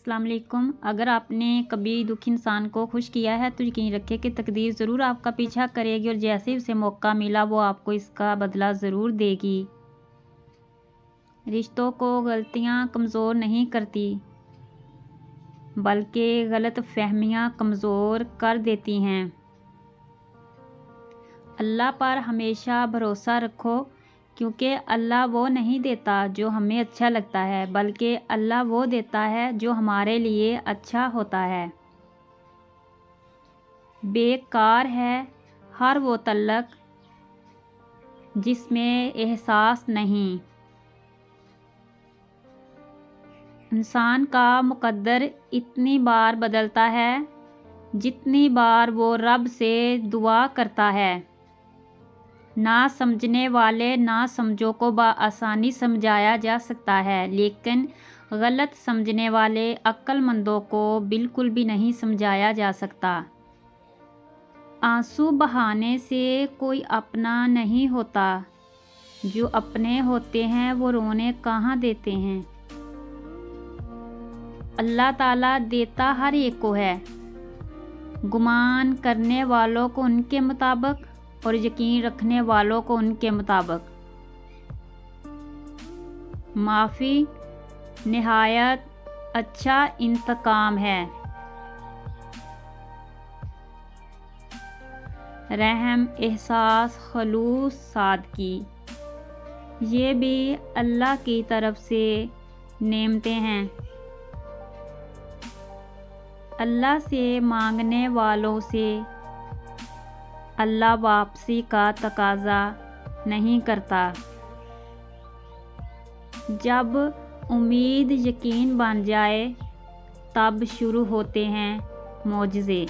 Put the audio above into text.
السلام علیکم۔ اگر آپ نے کبھی دکھی انسان کو خوش کیا ہے تو یقین رکھے کہ تقدیر ضرور آپ کا پیچھا کرے گی اور جیسے ہی اسے موقع ملا وہ آپ کو اس کا بدلہ ضرور دے گی۔ رشتوں کو غلطیاں کمزور نہیں کرتی بلکہ غلط فہمیاں کمزور کر دیتی ہیں۔ اللہ پر ہمیشہ بھروسہ رکھو کیونکہ اللہ وہ نہیں دیتا جو ہمیں اچھا لگتا ہے بلکہ اللہ وہ دیتا ہے جو ہمارے لیے اچھا ہوتا ہے۔ بیکار ہے ہر وہ تعلق جس میں احساس نہیں۔ انسان کا مقدر اتنی بار بدلتا ہے جتنی بار وہ رب سے دعا کرتا ہے۔ نہ سمجھنے والے نہ سمجھو کو بآسانی سمجھایا جا سکتا ہے لیکن غلط سمجھنے والے عقل مندوں کو بالکل بھی نہیں سمجھایا جا سکتا۔ آنسو بہانے سے کوئی اپنا نہیں ہوتا، جو اپنے ہوتے ہیں وہ رونے کہاں دیتے ہیں۔ اللہ تعالیٰ دیتا ہر ایک کو ہے، گمان کرنے والوں کو ان کے مطابق اور یقین رکھنے والوں کو ان کے مطابق۔ معافی نہایت اچھا انتقام ہے۔ رحم، احساس، خلوص، سادگی، یہ بھی اللہ کی طرف سے نعمتیں ہیں۔ اللہ سے مانگنے والوں سے اللہ واپسی کا تقاضا نہیں کرتا۔ جب امید یقین بن جائے تب شروع ہوتے ہیں معجزے۔